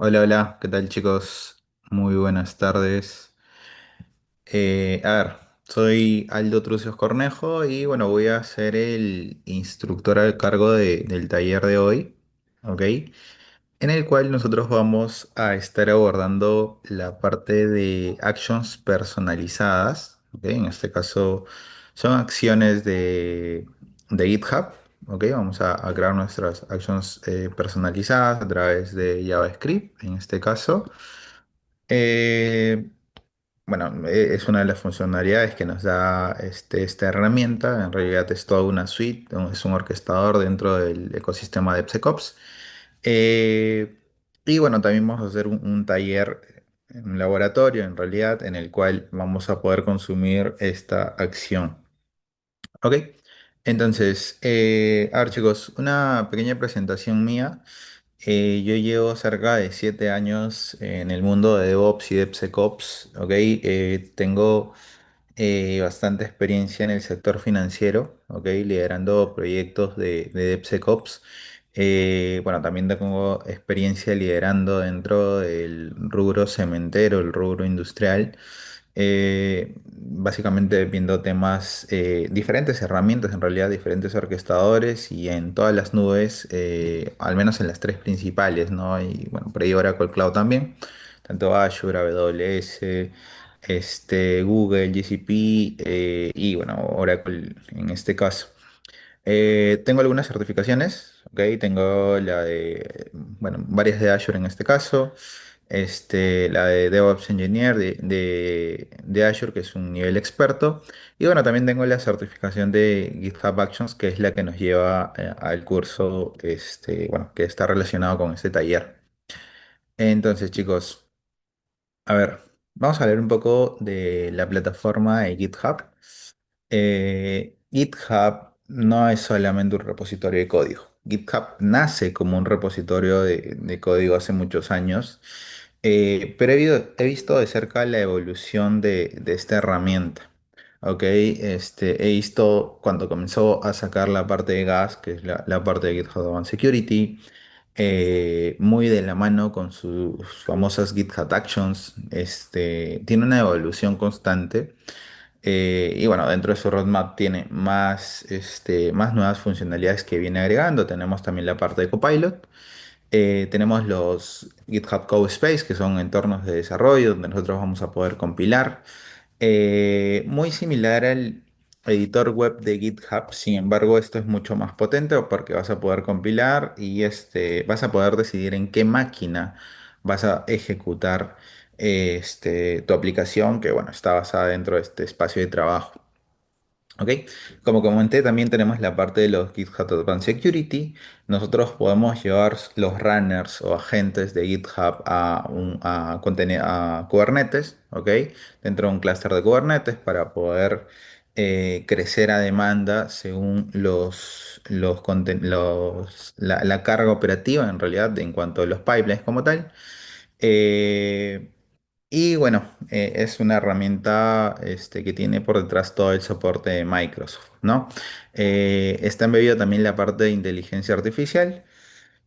Hola, hola, ¿qué tal chicos? Muy buenas tardes. Soy Aldo Trucios Cornejo y bueno, voy a ser el instructor al cargo del taller de hoy, ¿ok? En el cual nosotros vamos a estar abordando la parte de actions personalizadas, ¿ok? En este caso son acciones de GitHub, ¿ok? Vamos a crear nuestras actions personalizadas a través de JavaScript, en este caso. Eh, bueno, es una de las funcionalidades que nos da esta herramienta. En realidad es toda una suite, es un orquestador dentro del ecosistema de DevSecOps. Eh, y bueno, también vamos a hacer un taller, un laboratorio en realidad, en el cual vamos a poder consumir esta acción. ¿Ok? Entonces, a ver chicos, una pequeña presentación mía. Yo llevo cerca de 7 años en el mundo de DevOps y DevSecOps, ¿ok? Tengo bastante experiencia en el sector financiero, ¿ok? Liderando proyectos de DevSecOps. Bueno, también tengo experiencia liderando dentro del rubro cementero, el rubro industrial. Básicamente viendo temas, diferentes herramientas, en realidad diferentes orquestadores y en todas las nubes, al menos en las tres principales, ¿no? Y bueno, por ahí Oracle Cloud también, tanto Azure, AWS, Google, GCP, y bueno, Oracle en este caso. Tengo algunas certificaciones, ¿ok? Tengo la de, bueno, varias de Azure en este caso, la de DevOps Engineer de Azure, que es un nivel experto, y bueno, también tengo la certificación de GitHub Actions, que es la que nos lleva al curso, bueno, que está relacionado con este taller. Entonces, chicos. A ver, vamos a hablar un poco de la plataforma de GitHub. GitHub no es solamente un repositorio de código. GitHub nace como un repositorio de código hace muchos años, pero he visto de cerca la evolución de esta herramienta. Ok, he visto cuando comenzó a sacar la parte de gas, que es la parte de GitHub Advanced Security, muy de la mano con sus famosas GitHub Actions. Tiene una evolución constante. Y bueno, dentro de su roadmap tiene más nuevas funcionalidades que viene agregando. Tenemos también la parte de Copilot. Tenemos los GitHub Code Space, que son entornos de desarrollo donde nosotros vamos a poder compilar. Muy similar al editor web de GitHub, sin embargo, esto es mucho más potente porque vas a poder compilar y vas a poder decidir en qué máquina vas a ejecutar tu aplicación, que bueno, está basada dentro de este espacio de trabajo. ¿Ok? Como comenté, también tenemos la parte de los GitHub Advanced Security. Nosotros podemos llevar los runners o agentes de GitHub a Kubernetes, ¿ok? Dentro de un clúster de Kubernetes para poder crecer a demanda según la carga operativa, en realidad, en cuanto a los pipelines como tal. Eh, y bueno, es una herramienta que tiene por detrás todo el soporte de Microsoft, ¿no? Está embebido también la parte de inteligencia artificial,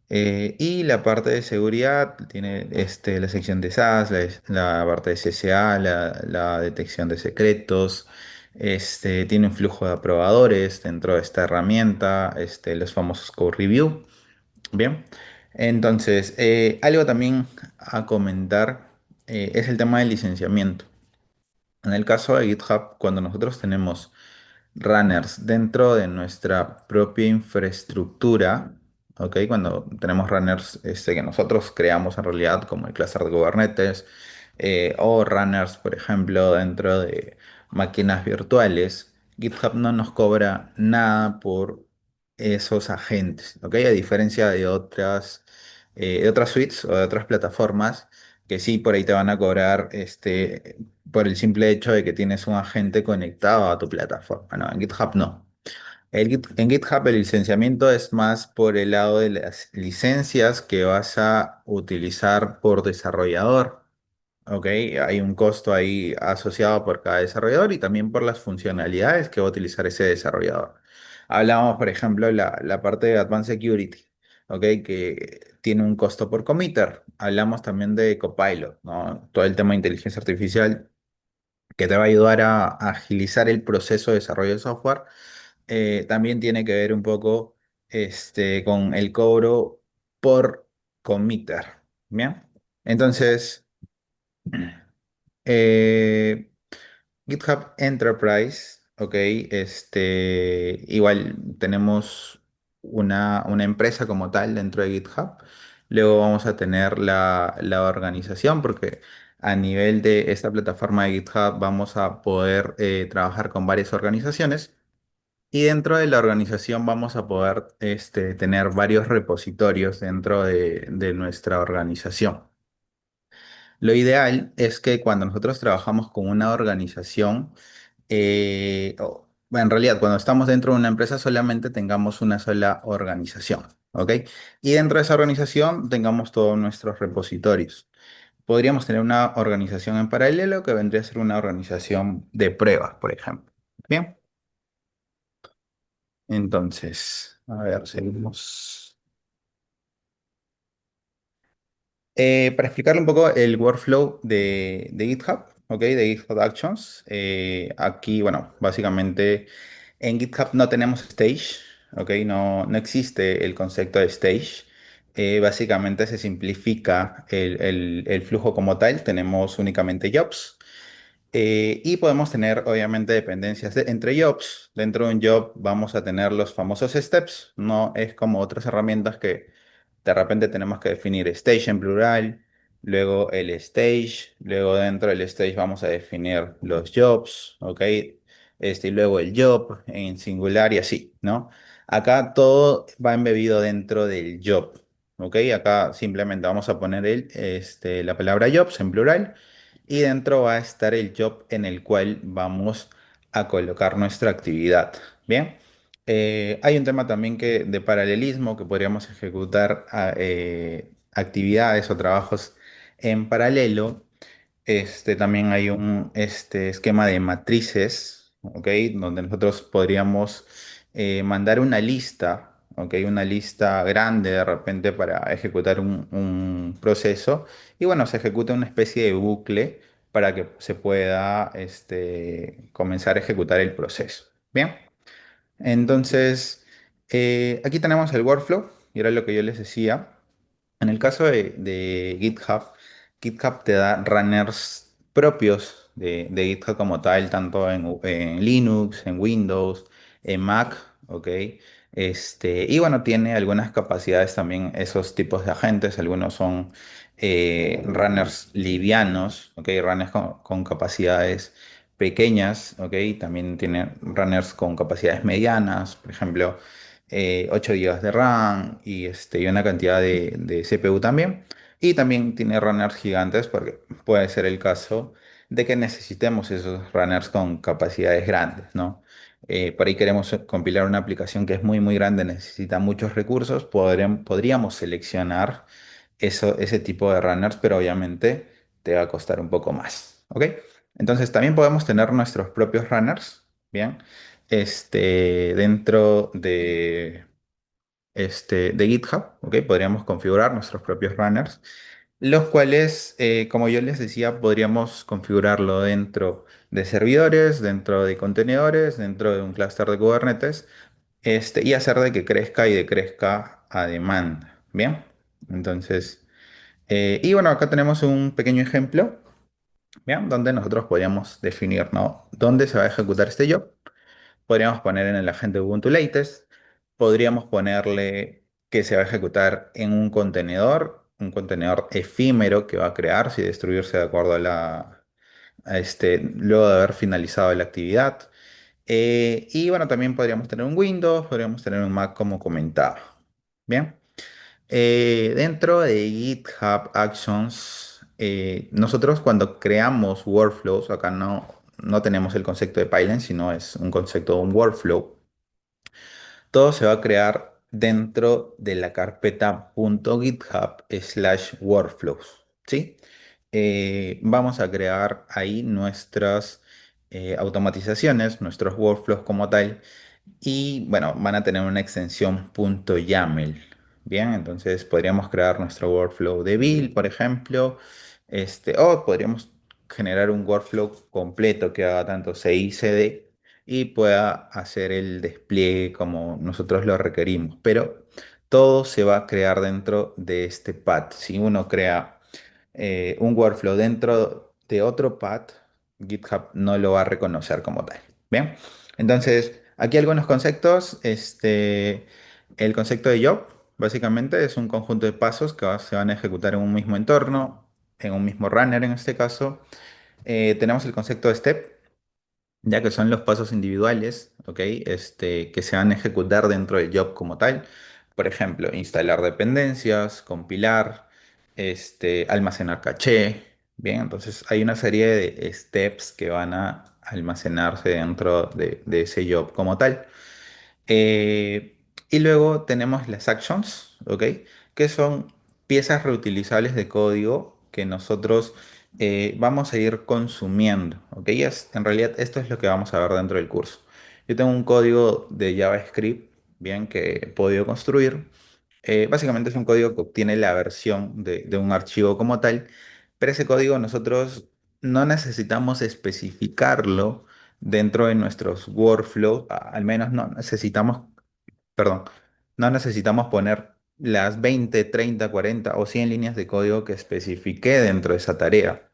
y la parte de seguridad. Tiene la sección de SAS, la parte de CSA, la detección de secretos. Tiene un flujo de aprobadores dentro de esta herramienta, los famosos code review. Bien, entonces, algo también a comentar, es el tema del licenciamiento. En el caso de GitHub, cuando nosotros tenemos runners dentro de nuestra propia infraestructura, ¿ok? Cuando tenemos runners que nosotros creamos en realidad, como el clúster de Kubernetes, o runners, por ejemplo, dentro de máquinas virtuales, GitHub no nos cobra nada por esos agentes, ¿ok? A diferencia de otras suites o de otras plataformas que sí por ahí te van a cobrar por el simple hecho de que tienes un agente conectado a tu plataforma. No, en GitHub no. En GitHub el licenciamiento es más por el lado de las licencias que vas a utilizar por desarrollador. ¿Ok? Hay un costo ahí asociado por cada desarrollador y también por las funcionalidades que va a utilizar ese desarrollador. Hablamos, por ejemplo, la parte de Advanced Security. ¿ok? Que tiene un costo por committer. Hablamos también de Copilot, ¿no? Todo el tema de inteligencia artificial que te va a ayudar a agilizar el proceso de desarrollo de software. También tiene que ver un poco con el cobro por committer. ¿Bien? Entonces, eh, GitHub Enterprise, ok, igual tenemos una empresa como tal dentro de GitHub. Luego vamos a tener la organización, porque a nivel de esta plataforma de GitHub vamos a poder trabajar con varias organizaciones. Y dentro de la organización vamos a poder tener varios repositorios dentro de nuestra organización. Lo ideal es que cuando nosotros trabajamos con una organización, bueno, en realidad, cuando estamos dentro de una empresa solamente tengamos una sola organización, ¿ok? Y dentro de esa organización tengamos todos nuestros repositorios. Podríamos tener una organización en paralelo que vendría a ser una organización de pruebas, por ejemplo. Bien, entonces, a ver, seguimos. Para explicarle un poco el workflow de GitHub, ¿ok? De GitHub Actions. Aquí, bueno, básicamente en GitHub no tenemos stage, ¿ok? No existe el concepto de stage. Básicamente se simplifica el flujo como tal. Tenemos únicamente jobs. Y podemos tener, obviamente, dependencias entre jobs. Dentro de un job vamos a tener los famosos steps. No es como otras herramientas que de repente tenemos que definir stage en plural, luego el stage, luego dentro del stage vamos a definir los jobs, ¿ok? Y luego el job en singular y así, ¿no? Acá todo va embebido dentro del job, ¿ok? Acá simplemente vamos a poner la palabra jobs en plural y dentro va a estar el job en el cual vamos a colocar nuestra actividad. Bien, hay un tema también de paralelismo que podríamos ejecutar actividades o trabajos en paralelo. También hay un esquema de matrices, ¿ok? Donde nosotros podríamos mandar una lista, ¿ok? Una lista grande de repente para ejecutar un proceso. Y bueno, se ejecuta una especie de bucle para que se pueda comenzar a ejecutar el proceso. Bien, entonces aquí tenemos el workflow y era lo que yo les decía. En el caso de GitHub, GitHub te da runners propios de GitHub como tal, tanto en Linux, en Windows, en Mac, ¿ok? Y bueno, tiene algunas capacidades también esos tipos de agentes. Algunos son runners livianos, ¿ok? Runners con capacidades pequeñas, ¿ok? También tiene runners con capacidades medianas, por ejemplo 8 GB de RAM y una cantidad de CPU también. Y también tiene runners gigantes porque puede ser el caso de que necesitemos esos runners con capacidades grandes, ¿no? Por ahí queremos compilar una aplicación que es muy, muy grande, necesita muchos recursos, podríamos seleccionar ese tipo de runners, pero obviamente te va a costar un poco más, ¿ok? Entonces también podemos tener nuestros propios runners, ¿bien? Dentro de GitHub, ¿ok? Podríamos configurar nuestros propios runners, los cuales, como yo les decía, podríamos configurarlo dentro de servidores, dentro de contenedores, dentro de un clúster de Kubernetes, y hacer de que crezca y decrezca a demanda, ¿bien? Entonces, y bueno, acá tenemos un pequeño ejemplo, ¿bien? Donde nosotros podríamos definir, ¿no? ¿Dónde se va a ejecutar este job? Podríamos poner en el agente Ubuntu Latest, podríamos ponerle que se va a ejecutar en un contenedor efímero que va a crearse y destruirse de acuerdo luego de haber finalizado la actividad. Y bueno, también podríamos tener un Windows, podríamos tener un Mac como comentaba. Bien. Dentro de GitHub Actions, nosotros cuando creamos workflows, acá no tenemos el concepto de pipeline, sino es un concepto de un workflow. Todo se va a crear dentro de la carpeta .github/workflows, ¿sí? Vamos a crear ahí nuestras automatizaciones, nuestros workflows como tal, y bueno, van a tener una extensión .yaml, Bien, entonces podríamos crear nuestro workflow de build, por ejemplo, o podríamos generar un workflow completo que haga tanto CI, CD y pueda hacer el despliegue como nosotros lo requerimos. Pero todo se va a crear dentro de este path. Si uno crea un workflow dentro de otro path, GitHub no lo va a reconocer como tal. Bien, entonces aquí algunos conceptos. El concepto de job básicamente es un conjunto de pasos que se van a ejecutar en un mismo entorno, en un mismo runner en este caso. Tenemos el concepto de step, ya que son los pasos individuales, ¿ok? Que se van a ejecutar dentro del job como tal. Por ejemplo, instalar dependencias, compilar, almacenar caché. Bien, entonces hay una serie de steps que van a almacenarse dentro de ese job como tal. Eh, y luego tenemos las actions, ¿ok? Que son piezas reutilizables de código que nosotros vamos a ir consumiendo, ¿ok? En realidad esto es lo que vamos a ver dentro del curso. Yo tengo un código de JavaScript, bien, que he podido construir. Básicamente es un código que obtiene la versión de un archivo como tal, pero ese código nosotros no necesitamos especificarlo dentro de nuestros workflows, al menos no necesitamos, perdón, no necesitamos poner las 20, 30, 40 o 100 líneas de código que especifiqué dentro de esa tarea.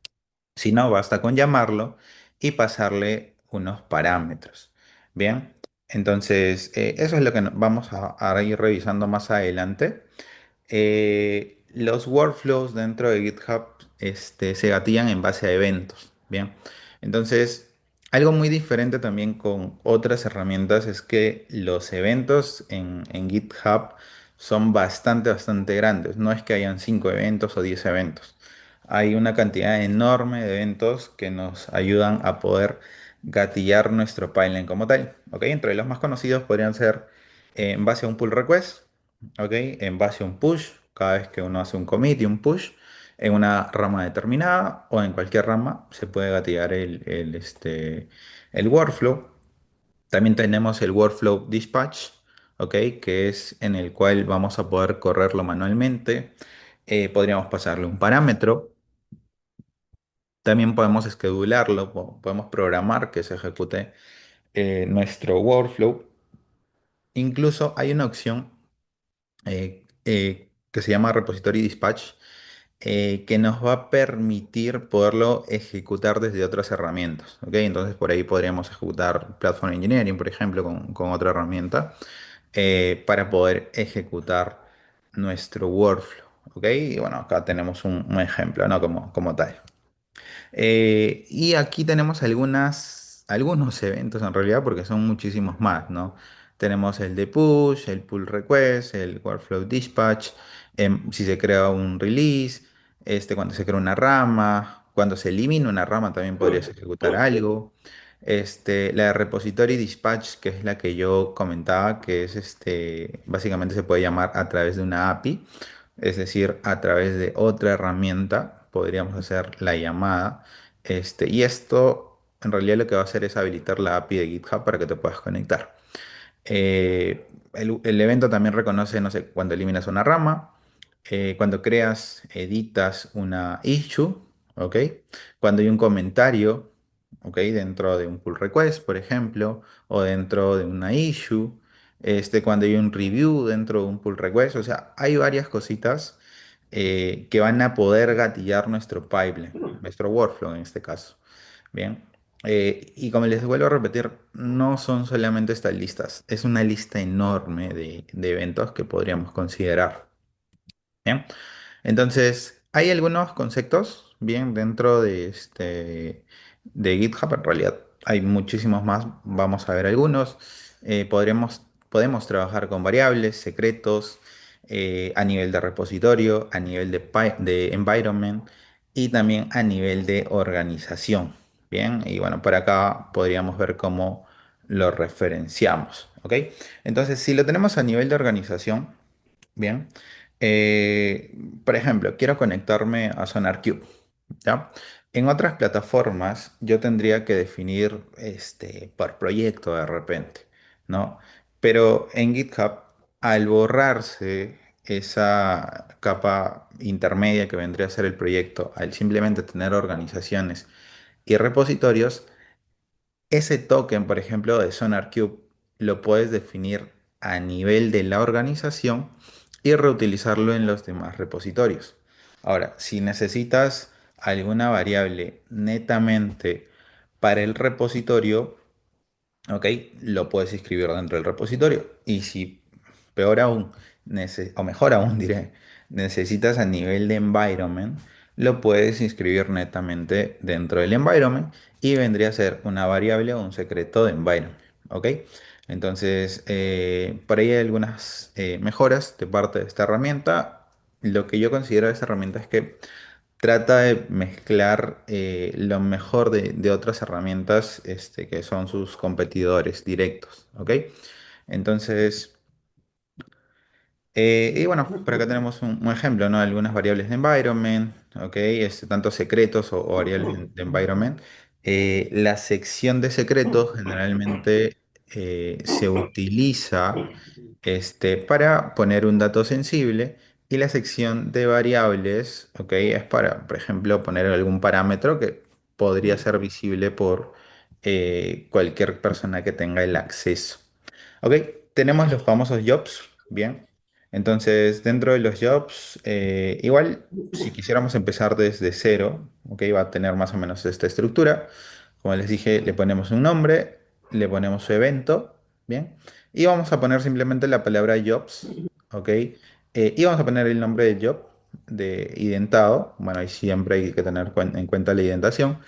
Si no, basta con llamarlo y pasarle unos parámetros. Bien, entonces eso es lo que vamos a ir revisando más adelante. Los workflows dentro de GitHub se gatillan en base a eventos. Bien, entonces algo muy diferente también con otras herramientas es que los eventos en GitHub son bastante grandes. No es que hayan 5 eventos o 10 eventos. Hay una cantidad enorme de eventos que nos ayudan a poder gatillar nuestro pipeline como tal. ¿Ok? Entre los más conocidos podrían ser en base a un pull request. ¿Ok? En base a un push, cada vez que uno hace un commit y un push, en una rama determinada o en cualquier rama se puede gatillar el workflow. También tenemos el workflow dispatch, ¿ok? Que es en el cual vamos a poder correrlo manualmente. Podríamos pasarle un parámetro. También podemos schedularlo, podemos programar que se ejecute nuestro workflow. Incluso hay una opción que se llama Repository Dispatch, que nos va a permitir poderlo ejecutar desde otras herramientas. ¿Ok? Entonces por ahí podríamos ejecutar Platform Engineering, por ejemplo, con otra herramienta, para poder ejecutar nuestro workflow. ¿Ok? Y bueno, acá tenemos un ejemplo, ¿no? Como tal. Y aquí tenemos algunos eventos en realidad, porque son muchísimos más, ¿no? Tenemos el de push, el pull request, el workflow dispatch, si se crea un release, cuando se crea una rama, cuando se elimina una rama también podrías ejecutar algo. La de repository dispatch, que es la que yo comentaba, que es básicamente se puede llamar a través de una API, es decir, a través de otra herramienta podríamos hacer la llamada. Y esto en realidad lo que va a hacer es habilitar la API de GitHub para que te puedas conectar. El evento también reconoce, no sé, cuando eliminas una rama, cuando creas, editas una issue, ¿ok? Cuando hay un comentario, ¿ok? Dentro de un pull request, por ejemplo, o dentro de una issue, cuando hay un review dentro de un pull request, o sea, hay varias cositas que van a poder gatillar nuestro pipeline, nuestro workflow en este caso. Bien. Y como les vuelvo a repetir, no son solamente estas listas, es una lista enorme de eventos que podríamos considerar. Bien. Entonces, hay algunos conceptos, bien, dentro de GitHub. En realidad hay muchísimos más. Vamos a ver algunos. Podemos trabajar con variables, secretos, a nivel de repositorio, a nivel de environment y también a nivel de organización. Bien, y bueno, por acá podríamos ver cómo lo referenciamos. ¿Ok? Entonces, si lo tenemos a nivel de organización, bien. Eh, por ejemplo, quiero conectarme a SonarQube, ¿ya? En otras plataformas yo tendría que definir por proyecto de repente, ¿no? Pero en GitHub, al borrarse esa capa intermedia que vendría a ser el proyecto, al simplemente tener organizaciones y repositorios, ese token, por ejemplo, de SonarQube, lo puedes definir a nivel de la organización y reutilizarlo en los demás repositorios. Ahora, si necesitas alguna variable netamente para el repositorio, ¿ok? Lo puedes escribir dentro del repositorio. Y si, peor aún, o mejor aún diré, necesitas a nivel de environment, lo puedes inscribir netamente dentro del environment y vendría a ser una variable o un secreto de environment, ¿ok? Entonces, por ahí hay algunas mejoras de parte de esta herramienta. Lo que yo considero de esta herramienta es que trata de mezclar lo mejor de otras herramientas que son sus competidores directos, ¿ok? Entonces, y bueno, por acá tenemos un ejemplo, ¿no? Algunas variables de environment, ¿ok? Tanto secretos o variables de environment. La sección de secretos generalmente se utiliza para poner un dato sensible y la sección de variables, ¿ok? Es para, por ejemplo, poner algún parámetro que podría ser visible por cualquier persona que tenga el acceso. ¿Ok? Tenemos los famosos jobs, bien. Entonces, dentro de los jobs, igual, si quisiéramos empezar desde cero, ¿ok? Va a tener más o menos esta estructura. Como les dije, le ponemos un nombre, le ponemos su evento, ¿bien? Y vamos a poner simplemente la palabra jobs, ¿ok? Y vamos a poner el nombre de job, de identado. Bueno, ahí siempre hay que tener en cuenta la identación.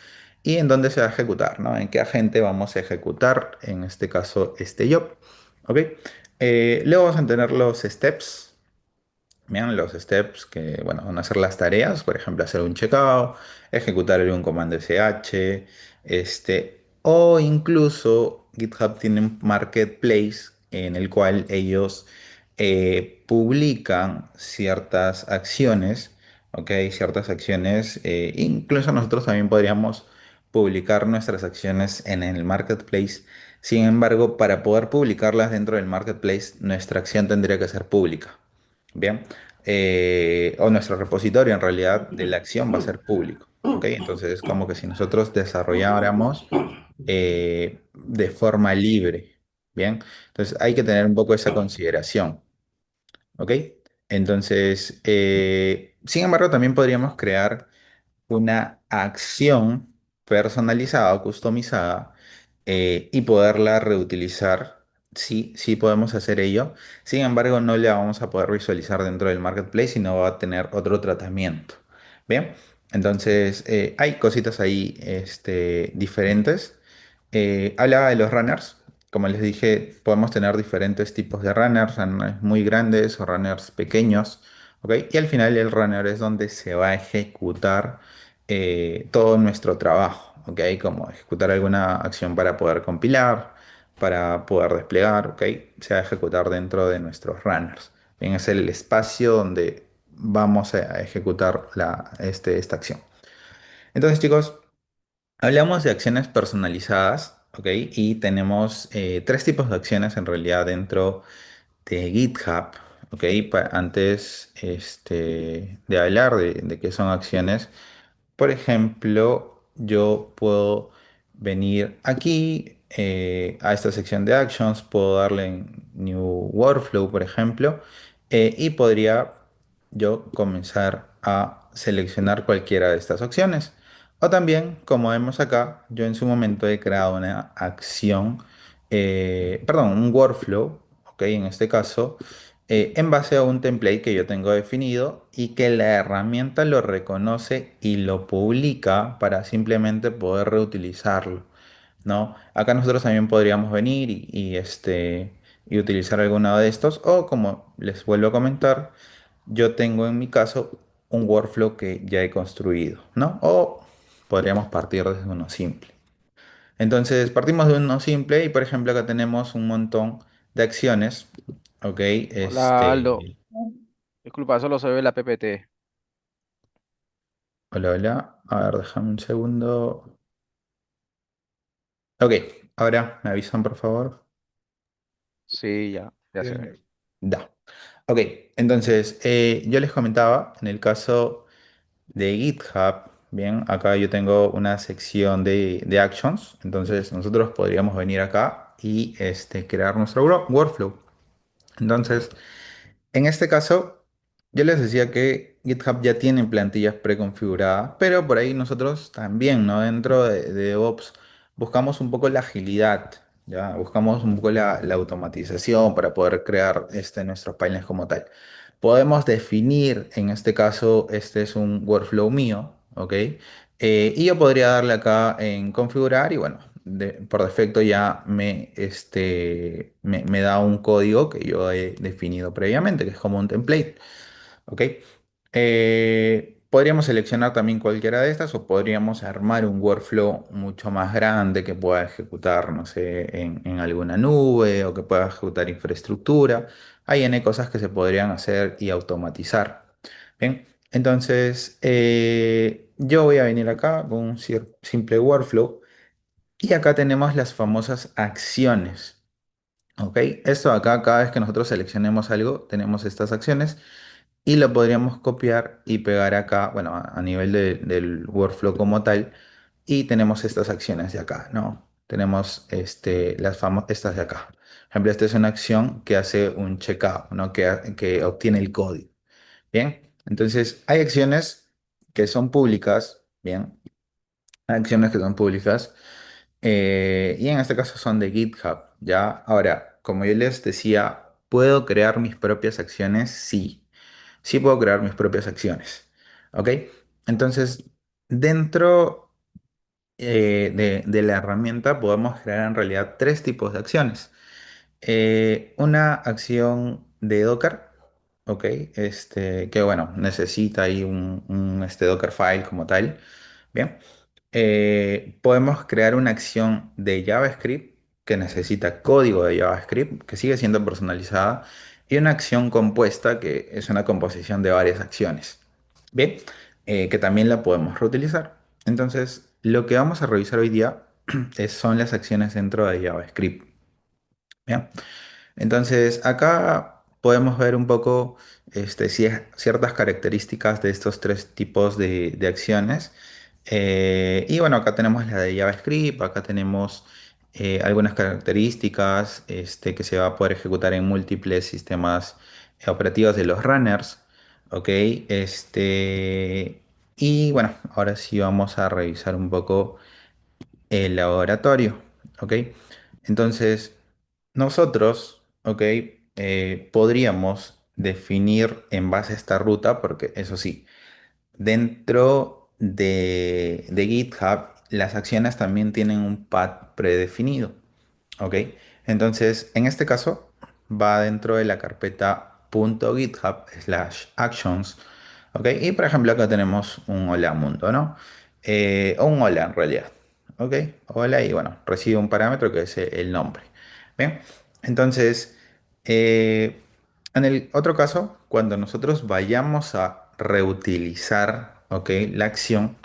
Y en dónde se va a ejecutar, ¿no? En qué agente vamos a ejecutar, en este caso, este job, ¿ok? Luego vamos a tener los steps. Vean los steps que, bueno, van a ser las tareas, por ejemplo, hacer un checkout, ejecutar algún comando SH, o incluso GitHub tiene un marketplace en el cual ellos publican ciertas acciones, ¿ok? Ciertas acciones, incluso nosotros también podríamos publicar nuestras acciones en el marketplace. Sin embargo, para poder publicarlas dentro del marketplace, nuestra acción tendría que ser pública. Bien, o nuestro repositorio en realidad de la acción va a ser público, ¿ok? Entonces es como que si nosotros desarrolláramos de forma libre, ¿bien? Entonces hay que tener un poco esa consideración, ¿ok? Entonces, sin embargo, también podríamos crear una acción personalizada o customizada y poderla reutilizar. Sí, sí podemos hacer ello. Sin embargo, no la vamos a poder visualizar dentro del marketplace, sino va a tener otro tratamiento. Bien, entonces hay cositas ahí diferentes. Hablaba de los runners. Como les dije, podemos tener diferentes tipos de runners, runners muy grandes o runners pequeños. ¿Ok? Y al final el runner es donde se va a ejecutar todo nuestro trabajo, ¿ok? Como ejecutar alguna acción para poder compilar, para poder desplegar, ¿ok? Se va a ejecutar dentro de nuestros runners. Bien, es el espacio donde vamos a ejecutar esta acción. Entonces, chicos, hablamos de acciones personalizadas, ¿ok? Y tenemos tres tipos de acciones en realidad dentro de GitHub, ¿ok? Antes de hablar de qué son acciones, por ejemplo, yo puedo venir aquí a esta sección de Actions, puedo darle en New Workflow, por ejemplo, y podría yo comenzar a seleccionar cualquiera de estas opciones. O también, como vemos acá, yo en su momento he creado una acción, perdón, un workflow, ¿ok? En este caso en base a un template que yo tengo definido y que la herramienta lo reconoce y lo publica para simplemente poder reutilizarlo, ¿no? Acá nosotros también podríamos venir y utilizar alguno de estos o como les vuelvo a comentar, yo tengo en mi caso un workflow que ya he construido, ¿no? O podríamos partir desde uno simple. Entonces, partimos de uno simple y, por ejemplo, acá tenemos un montón de acciones, ¿ok? Hola Aldo, disculpa, solo se ve la PPT. Hola, hola. A ver, déjame un segundo. Ok, ahora me avisan, por favor. Sí, ya se ve. Da. Ok, entonces yo les comentaba, en el caso de GitHub, bien, acá yo tengo una sección de actions, entonces nosotros podríamos venir acá y crear nuestro workflow. Entonces, en este caso, yo les decía que GitHub ya tiene plantillas preconfiguradas, pero por ahí nosotros también, ¿no? Dentro de DevOps buscamos un poco la agilidad, ¿ya? Buscamos un poco la automatización para poder crear nuestros pipelines como tal. Podemos definir, en este caso, este es un workflow mío, ¿ok? Y yo podría darle acá en configurar y bueno, por defecto ya me da un código que yo he definido previamente, que es como un template. ¿Ok? Podríamos seleccionar también cualquiera de estas o podríamos armar un workflow mucho más grande que pueda ejecutar, no sé, en alguna nube o que pueda ejecutar infraestructura. Hay N cosas que se podrían hacer y automatizar. Bien, entonces yo voy a venir acá con un simple workflow y acá tenemos las famosas acciones. ¿Ok? Esto acá, cada vez que nosotros seleccionemos algo, tenemos estas acciones y lo podríamos copiar y pegar acá, bueno, a nivel del workflow como tal, y tenemos estas acciones de acá, ¿no? Tenemos estas de acá. Por ejemplo, esta es una acción que hace un checkout, ¿no? Que obtiene el código. Bien, entonces hay acciones que son públicas, bien, hay acciones que son públicas, y en este caso son de GitHub, ¿ya? Ahora, como yo les decía, ¿puedo crear mis propias acciones? Sí. Sí puedo crear mis propias acciones. ¿Ok? Entonces, dentro de la herramienta podemos crear en realidad tres tipos de acciones. Una acción de Docker, ¿ok? Que bueno, necesita ahí un Docker file como tal. Bien. Podemos crear una acción de JavaScript que necesita código de JavaScript, que sigue siendo personalizada, y una acción compuesta que es una composición de varias acciones. Bien, que también la podemos reutilizar. Entonces, lo que vamos a revisar hoy día son las acciones dentro de JavaScript. Bien. Entonces, acá podemos ver un poco ciertas características de estos tres tipos de acciones. Y bueno, acá tenemos la de JavaScript, acá tenemos algunas características que se va a poder ejecutar en múltiples sistemas operativos de los runners. ¿Ok? Y bueno, ahora sí vamos a revisar un poco el laboratorio. ¿Ok? Entonces, nosotros, ¿ok? Podríamos definir en base a esta ruta, porque eso sí, dentro de GitHub, las acciones también tienen un path predefinido. ¿Ok? Entonces, en este caso, va dentro de la carpeta .github/actions. ¿Ok? Y por ejemplo, acá tenemos un hola mundo, ¿no? O un hola en realidad. ¿Ok? Hola y bueno, recibe un parámetro que es el nombre. Bien. Entonces, eh, en el otro caso, cuando nosotros vayamos a reutilizar, ¿ok? La acción,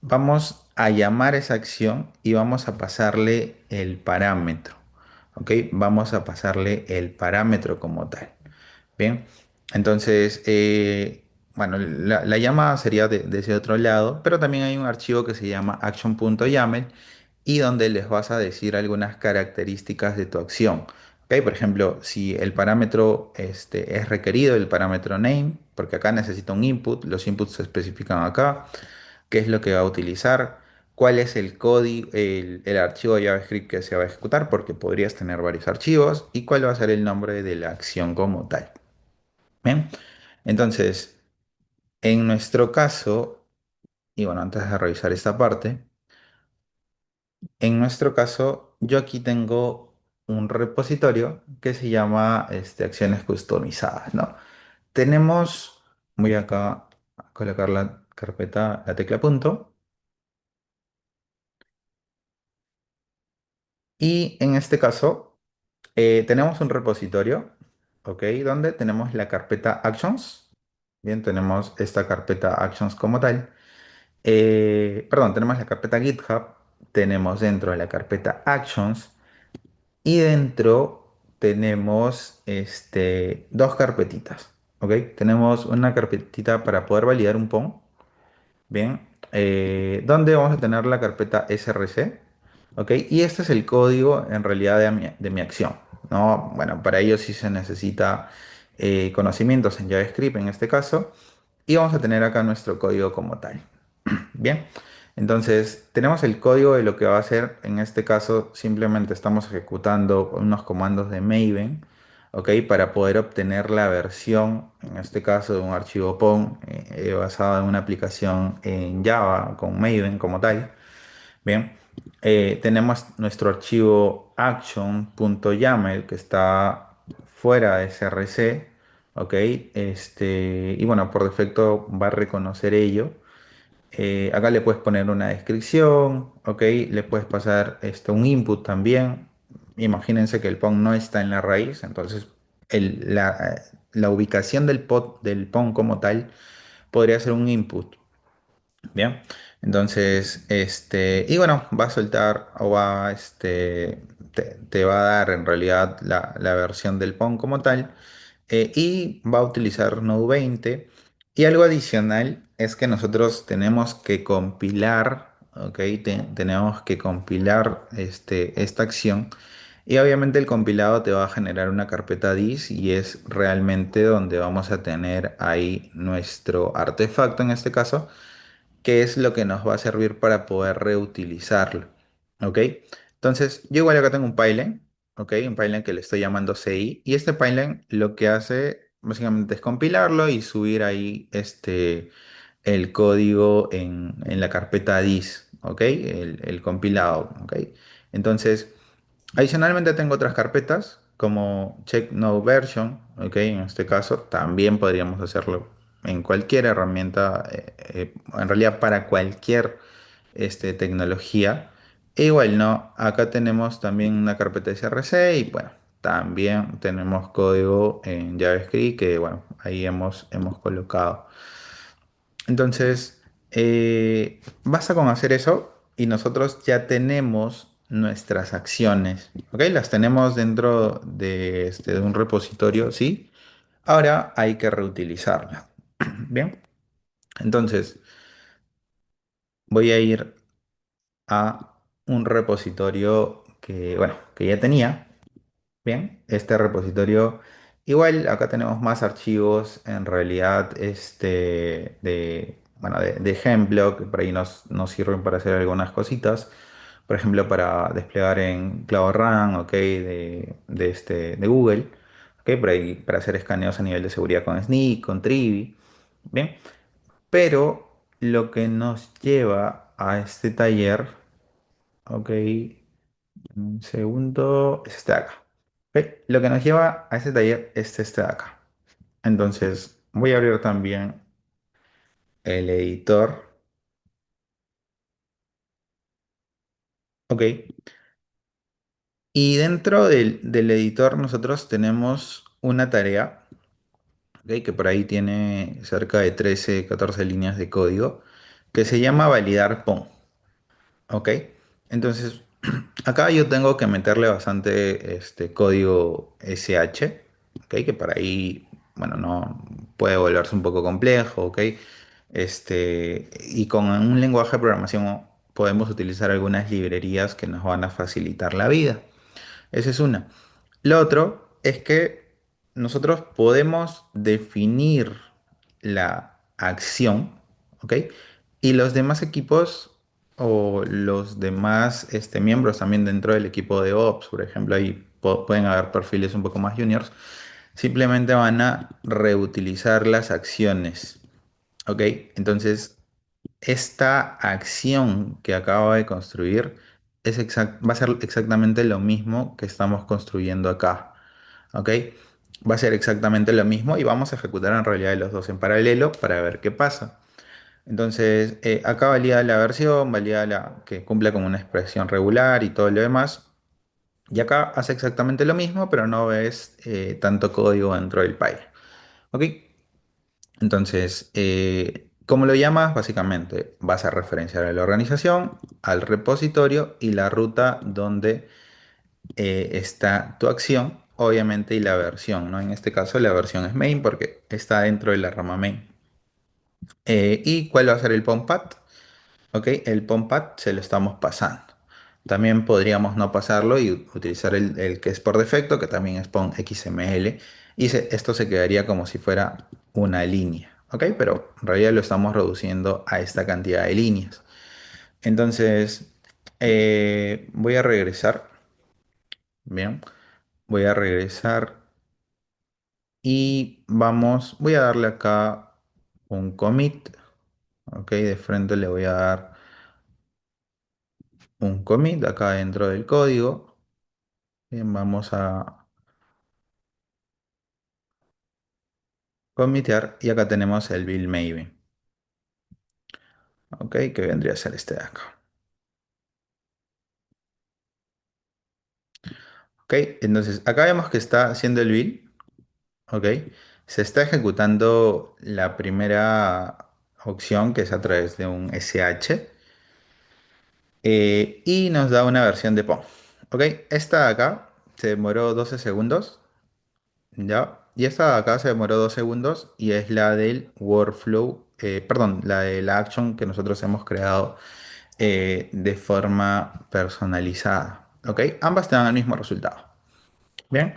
vamos a llamar esa acción y vamos a pasarle el parámetro. ¿Ok? Vamos a pasarle el parámetro como tal. Bien. Entonces, bueno, la llamada sería de ese otro lado, pero también hay un archivo que se llama action.yaml y donde les vas a decir algunas características de tu acción. ¿Ok? Por ejemplo, si el parámetro es requerido, el parámetro name, porque acá necesita un input, los inputs se especifican acá qué es lo que va a utilizar, cuál es el código, el archivo de JavaScript que se va a ejecutar, porque podrías tener varios archivos, y cuál va a ser el nombre de la acción como tal. Bien, entonces, en nuestro caso, y bueno, antes de revisar esta parte, en nuestro caso, yo aquí tengo un repositorio que se llama acciones customizadas, ¿no? Tenemos, voy acá a colocar la carpeta, la tecla punto. Y en este caso, tenemos un repositorio, ¿ok? Donde tenemos la carpeta Actions. Bien, tenemos esta carpeta Actions como tal. Perdón, tenemos la carpeta GitHub. Tenemos dentro de la carpeta Actions. Y dentro tenemos dos carpetitas, ¿ok? Tenemos una carpetita para poder validar un PON. Bien, donde vamos a tener la carpeta src, ¿ok? Y este es el código en realidad de mi acción, ¿no? Bueno, para ello sí se necesita conocimientos en JavaScript en este caso, y vamos a tener acá nuestro código como tal. Bien, entonces tenemos el código de lo que va a hacer. En este caso, simplemente estamos ejecutando unos comandos de Maven, ¿ok? Para poder obtener la versión, en este caso, de un archivo POM basado en una aplicación en Java con Maven como tal. Bien, tenemos nuestro archivo action.yaml que está fuera de src, ¿ok? Y bueno, por defecto va a reconocer ello. Acá le puedes poner una descripción, ¿ok? Le puedes pasar un input también. Imagínense que el PON no está en la raíz, entonces la ubicación del PON como tal podría ser un input. Bien, entonces, y bueno, va a soltar o te va a dar en realidad la versión del PON como tal, y va a utilizar Node 20. Y algo adicional es que nosotros tenemos que compilar, ¿ok? Tenemos que compilar esta acción. Y obviamente el compilado te va a generar una carpeta dis y es realmente donde vamos a tener ahí nuestro artefacto en este caso, que es lo que nos va a servir para poder reutilizarlo. ¿Ok? Entonces, yo igual acá tengo un pipeline, ¿ok? Un pipeline que le estoy llamando CI. Y este pipeline lo que hace básicamente es compilarlo y subir ahí el código en la carpeta dis, ¿ok? El compilado, ¿ok? Entonces, adicionalmente tengo otras carpetas como check no version, ¿ok? En este caso también podríamos hacerlo en cualquier herramienta, en realidad para cualquier tecnología. E igual, ¿no? Acá tenemos también una carpeta src y bueno, también tenemos código en JavaScript que bueno, ahí hemos colocado. Entonces, basta con hacer eso y nosotros ya tenemos nuestras acciones, ¿ok? Las tenemos dentro de un repositorio, ¿sí? Ahora hay que reutilizarlas. Bien, entonces voy a ir a un repositorio que, bueno, que ya tenía. Bien, este repositorio, igual acá tenemos más archivos en realidad bueno, de ejemplo, que por ahí nos sirven para hacer algunas cositas. Por ejemplo, para desplegar en Cloud Run, ok, de Google, ok, por ahí para hacer escaneos a nivel de seguridad con Snyk, con Trivi. Bien, pero lo que nos lleva a este taller, ok, un segundo, es este de acá. Ok, lo que nos lleva a este taller es este de acá. Entonces, voy a abrir también el editor. Ok. Y dentro del editor nosotros tenemos una tarea, ok, que por ahí tiene cerca de 13 14 líneas de código, que se llama validar PON. Ok. Entonces, acá yo tengo que meterle bastante código SH, ok, que por ahí, bueno, no puede volverse un poco complejo, ok. Y con un lenguaje de programación podemos utilizar algunas librerías que nos van a facilitar la vida. Esa es una. Lo otro es que nosotros podemos definir la acción, ¿ok? Y los demás equipos o los demás miembros también dentro del equipo de Ops, por ejemplo, ahí pueden haber perfiles un poco más juniors, simplemente van a reutilizar las acciones, ¿ok? Entonces, esta acción que acabo de construir va a ser exactamente lo mismo que estamos construyendo acá. ¿Ok? Va a ser exactamente lo mismo y vamos a ejecutar en realidad los dos en paralelo para ver qué pasa. Entonces, acá valida la versión, valida que cumpla con una expresión regular y todo lo demás. Y acá hace exactamente lo mismo, pero no ves tanto código dentro del Py. ¿Ok? Entonces, ¿cómo lo llamas? Básicamente vas a referenciar a la organización, al repositorio y la ruta donde está tu acción. obviamente, y la versión, ¿no? En este caso la versión es main porque está dentro de la rama main. ¿Y cuál va a ser el POM path? Ok, el POM path se lo estamos pasando. También podríamos no pasarlo y utilizar el que es por defecto, que también es POM XML, y esto se quedaría como si fuera una línea. Ok, pero en realidad lo estamos reduciendo a esta cantidad de líneas. Entonces, voy a regresar. Bien, voy a regresar y voy a darle acá un commit. Ok, de frente le voy a dar un commit acá dentro del código. Bien, vamos a commitear y acá tenemos el build Maven. Ok, que vendría a ser este de acá. Ok, entonces acá vemos que está haciendo el build. Ok, se está ejecutando la primera opción que es a través de un SH. Y nos da una versión de POM. Ok, esta de acá se demoró 12 segundos. Ya. Y esta de acá se demoró 2 segundos y es la del workflow, perdón, la de la action que nosotros hemos creado de forma personalizada. Ok, ambas te dan el mismo resultado. Bien,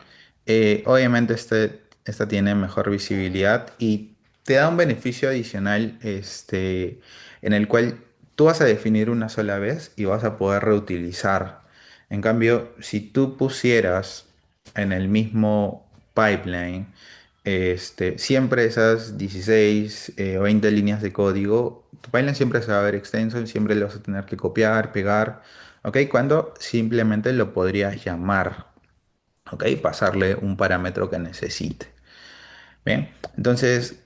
obviamente esta tiene mejor visibilidad y te da un beneficio adicional en el cual tú vas a definir una sola vez y vas a poder reutilizar. En cambio, si tú pusieras en el mismo pipeline siempre esas 16 o 20 líneas de código, tu pipeline siempre se va a ver extenso y siempre lo vas a tener que copiar, pegar, ¿ok? Cuando simplemente lo podrías llamar. ¿Ok? Pasarle un parámetro que necesite. Bien, entonces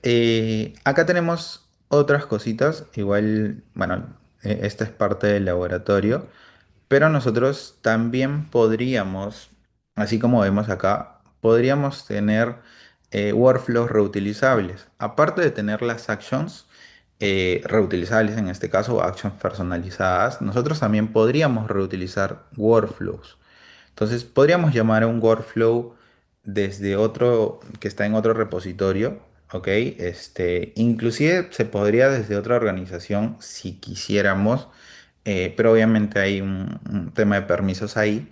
acá tenemos otras cositas. Igual, bueno, esta es parte del laboratorio, pero nosotros también podríamos, así como vemos acá, podríamos tener workflows reutilizables. Aparte de tener las actions reutilizables, en este caso, o actions personalizadas, nosotros también podríamos reutilizar workflows. Entonces, podríamos llamar a un workflow desde otro, que está en otro repositorio, ¿ok? Inclusive se podría desde otra organización si quisiéramos, pero obviamente hay un tema de permisos ahí,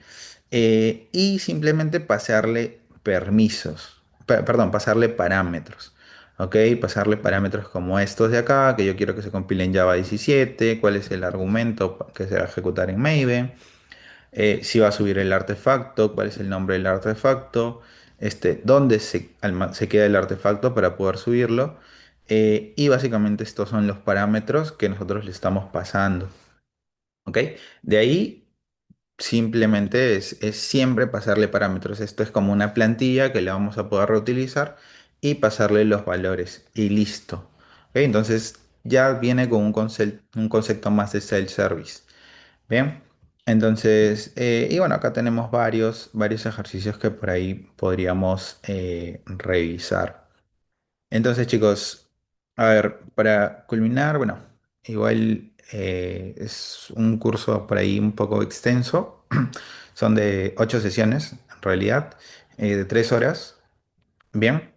y simplemente pasarle permisos, perdón, pasarle parámetros. ¿Ok? Pasarle parámetros como estos de acá, que yo quiero que se compile en Java 17, cuál es el argumento que se va a ejecutar en Maven, si va a subir el artefacto, cuál es el nombre del artefacto, dónde se queda el artefacto para poder subirlo. Y básicamente estos son los parámetros que nosotros le estamos pasando. ¿Ok? De ahí simplemente es siempre pasarle parámetros. Esto es como una plantilla que le vamos a poder reutilizar y pasarle los valores y listo. ¿Ok? Entonces ya viene con un concepto más de self-service. Bien, entonces, y bueno, acá tenemos varios ejercicios que por ahí podríamos revisar. Entonces, chicos, a ver, para culminar, bueno, igual es un curso por ahí un poco extenso. Son de 8 sesiones, en realidad, de 3 horas. Bien.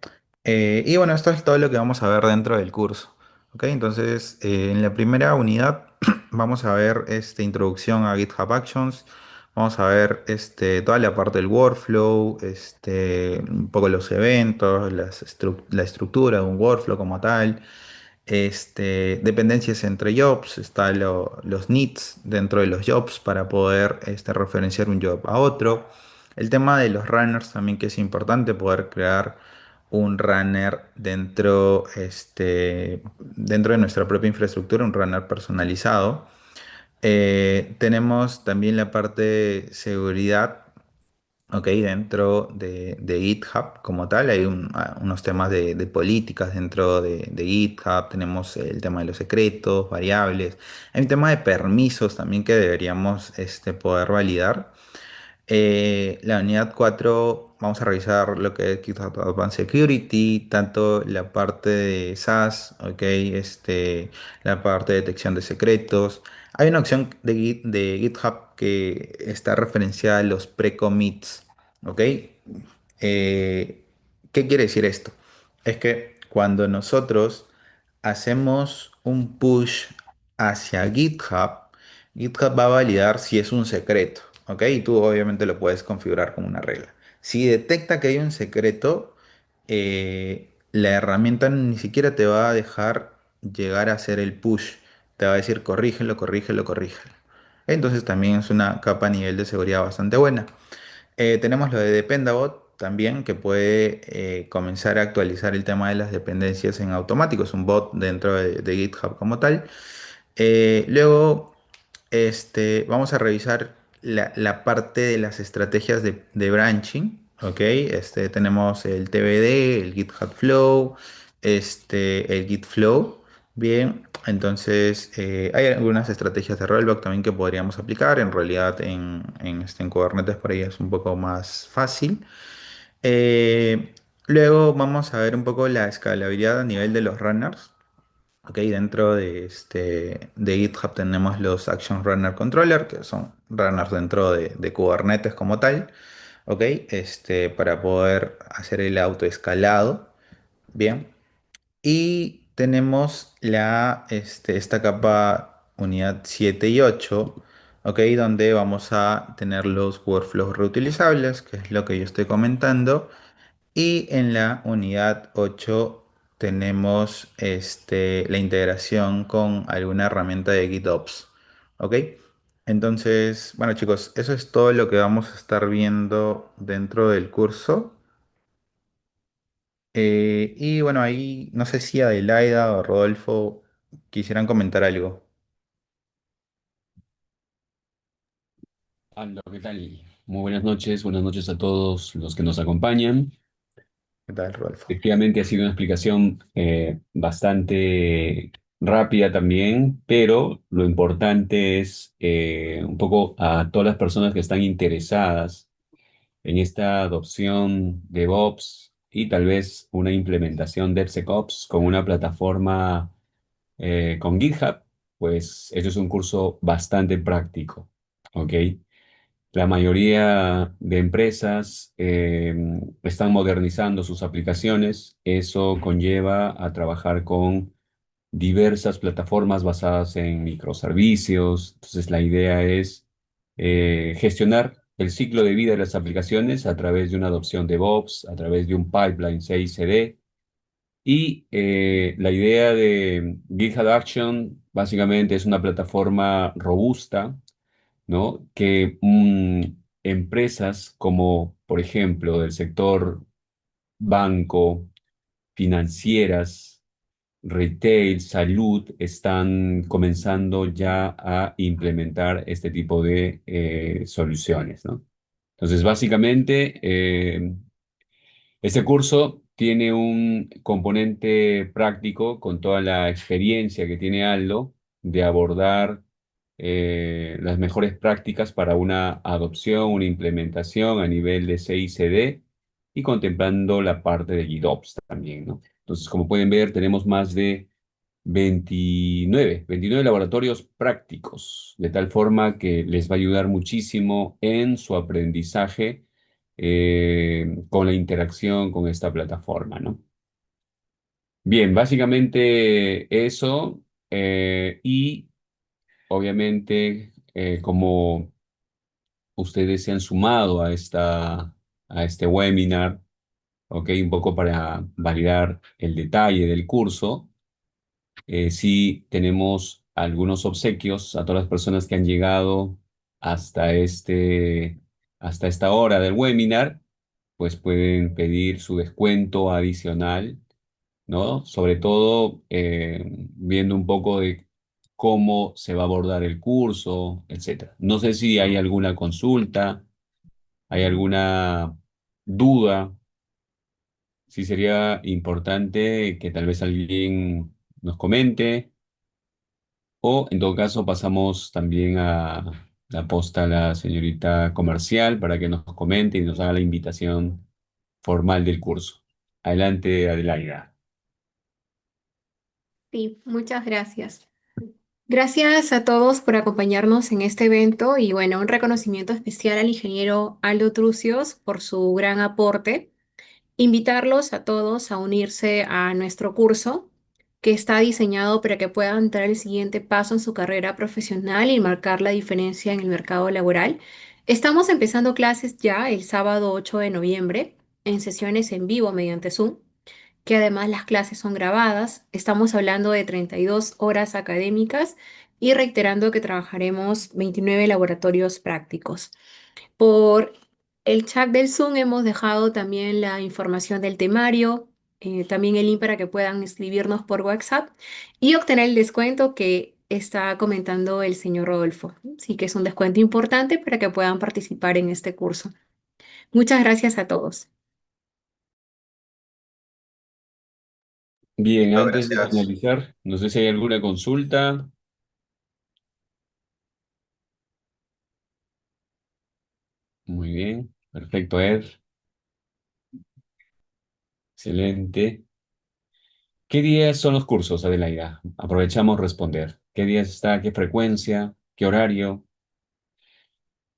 Y bueno, esto es todo lo que vamos a ver dentro del curso. ¿Ok? Entonces, en la primera unidad vamos a ver introducción a GitHub Actions. Vamos a ver toda la parte del workflow, un poco los eventos, la estructura de un workflow como tal, dependencias entre jobs, los needs dentro de los jobs para poder referenciar un job a otro. El tema de los runners también que es importante, poder crear un runner dentro de nuestra propia infraestructura, un runner personalizado. Tenemos también la parte de seguridad. Ok, dentro de GitHub como tal hay unos temas de políticas dentro de GitHub, tenemos el tema de los secretos, variables, hay un tema de permisos también que deberíamos poder validar. La unidad 4 vamos a revisar lo que es GitHub Advanced Security, tanto la parte de SaaS, ok, la parte de detección de secretos. Hay una opción de GitHub que está referenciada a los pre-commits, ok. Eh, ¿Qué quiere decir esto? Es que cuando nosotros hacemos un push hacia GitHub, GitHub va a validar si es un secreto, ¿ok? Y tú obviamente lo puedes configurar como una regla. Si detecta que hay un secreto, la herramienta ni siquiera te va a dejar llegar a hacer el push. Te va a decir corrígelo, corrígelo, corrígelo. Entonces también es una capa a nivel de seguridad bastante buena. Tenemos lo de Dependabot también, que puede comenzar a actualizar el tema de las dependencias en automático. Es un bot dentro de GitHub como tal. Luego, vamos a revisar la parte de las estrategias de branching. ¿Ok? Tenemos el TBD, el GitHub Flow, el Git Flow. Bien, entonces hay algunas estrategias de rollback también que podríamos aplicar. En realidad en Kubernetes por ahí es un poco más fácil. Luego vamos a ver un poco la escalabilidad a nivel de los runners. Ok, dentro de GitHub tenemos los Action Runner Controller, que son runners dentro de Kubernetes como tal. Ok, para poder hacer el autoescalado. Bien. Y tenemos esta capa unidad 7 y 8, ¿ok? Donde vamos a tener los workflows reutilizables, que es lo que yo estoy comentando. Y en la unidad 8 tenemos la integración con alguna herramienta de GitOps, ¿ok? Entonces, bueno chicos, eso es todo lo que vamos a estar viendo dentro del curso. Y bueno, ahí no sé si Adelaida o Rodolfo quisieran comentar algo. Aldo, ¿qué tal? Muy buenas noches a todos los que nos acompañan. ¿Qué tal, Rodolfo? Efectivamente ha sido una explicación bastante rápida también, pero lo importante es un poco a todas las personas que están interesadas en esta adopción de DevOps y tal vez una implementación DevSecOps con una plataforma con GitHub, pues esto es un curso bastante práctico, ¿ok? La mayoría de empresas están modernizando sus aplicaciones. Eso conlleva a trabajar con diversas plataformas basadas en microservicios. Entonces, la idea es gestionar el ciclo de vida de las aplicaciones a través de una adopción de DevOps, a través de un pipeline CI/CD. Y la idea de GitHub Action básicamente es una plataforma robusta, ¿no? Que empresas como, por ejemplo, del sector banco, financieras, retail, salud, están comenzando ya a implementar este tipo de soluciones, ¿no? Entonces, básicamente, este curso tiene un componente práctico con toda la experiencia que tiene Aldo de abordar las mejores prácticas para una adopción, una implementación a nivel de CI/CD y contemplando la parte de GitOps también, ¿no? Entonces, como pueden ver, tenemos más de 29 laboratorios prácticos, de tal forma que les va a ayudar muchísimo en su aprendizaje con la interacción con esta plataforma, ¿no? Bien, básicamente eso y obviamente como ustedes se han sumado a este webinar, ¿ok? Un poco para validar el detalle del curso. Sí tenemos algunos obsequios a todas las personas que han llegado hasta hasta esta hora del webinar, pues pueden pedir su descuento adicional, ¿no? Sobre todo viendo un poco de cómo se va a abordar el curso, etcétera. No sé si hay alguna consulta, hay alguna duda, si sería importante que tal vez alguien nos comente. O en todo caso pasamos también a la posta a la señorita comercial para que nos comente y nos haga la invitación formal del curso. Adelante, Adelaida. Sí, muchas gracias. Gracias a todos por acompañarnos en este evento y bueno, un reconocimiento especial al ingeniero Aldo Trucios por su gran aporte. Invitarlos a todos a unirse a nuestro curso que está diseñado para que puedan dar el siguiente paso en su carrera profesional y marcar la diferencia en el mercado laboral. Estamos empezando clases ya el sábado 8 de noviembre en sesiones en vivo mediante Zoom, que además las clases son grabadas. Estamos hablando de 32 horas académicas y reiterando que trabajaremos 29 laboratorios prácticos. Por el chat del Zoom hemos dejado también la información del temario, también el link para que puedan escribirnos por WhatsApp y obtener el descuento que está comentando el señor Rodolfo. Sí que es un descuento importante para que puedan participar en este curso. Muchas gracias a todos. Bien, Muchas antes de gracias. finalizar, no sé si hay alguna consulta. Muy bien, perfecto, Ed. Excelente. ¿Qué días son los cursos, Adelaida? Aprovechamos responder. ¿Qué días está? ¿Qué frecuencia? ¿Qué horario?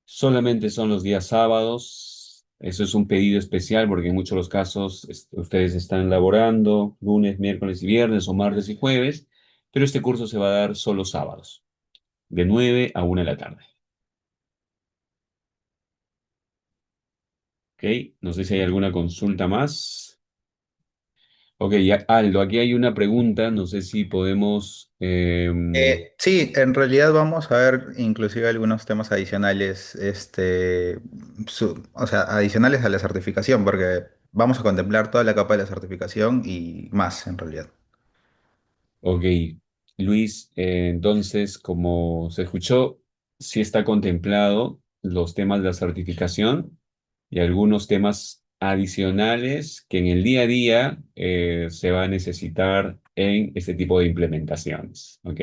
Solamente son los días sábados. Eso es un pedido especial porque en muchos de los casos ustedes están laborando lunes, miércoles y viernes o martes y jueves, pero este curso se va a dar solo sábados, de 9 a 1 de la tarde. ¿Ok? No sé si hay alguna consulta más. Ok, Aldo, aquí hay una pregunta, no sé si podemos... Sí, en realidad vamos a ver inclusive algunos temas adicionales, o sea, adicionales a la certificación, porque vamos a contemplar toda la capa de la certificación y más en realidad. Ok, Luis, entonces, como se escuchó, sí está contemplado los temas de la certificación y algunos temas adicionales que en el día a día se va a necesitar en este tipo de implementaciones. ¿Ok?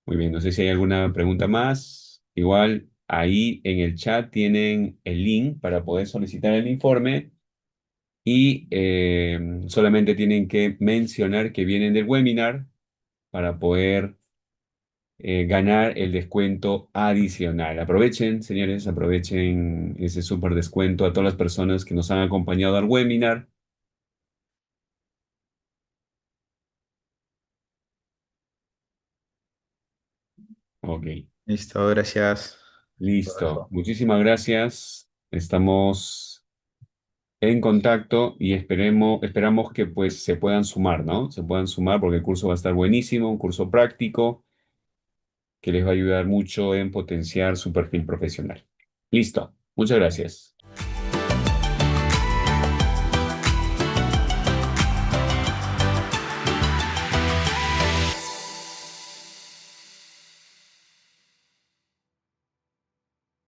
Muy bien, no sé si hay alguna pregunta más. Igual, ahí en el chat tienen el link para poder solicitar el informe y solamente tienen que mencionar que vienen del webinar para poder ganar el descuento adicional. Aprovechen, señores, aprovechen ese súper descuento a todas las personas que nos han acompañado al webinar. Ok, Listo, gracias. listo. Rodolfo. Muchísimas gracias. Estamos en contacto y esperamos que pues se puedan sumar, ¿no? Se puedan sumar porque el curso va a estar buenísimo, un curso práctico que les va a ayudar mucho en potenciar su perfil profesional. Listo. Muchas gracias.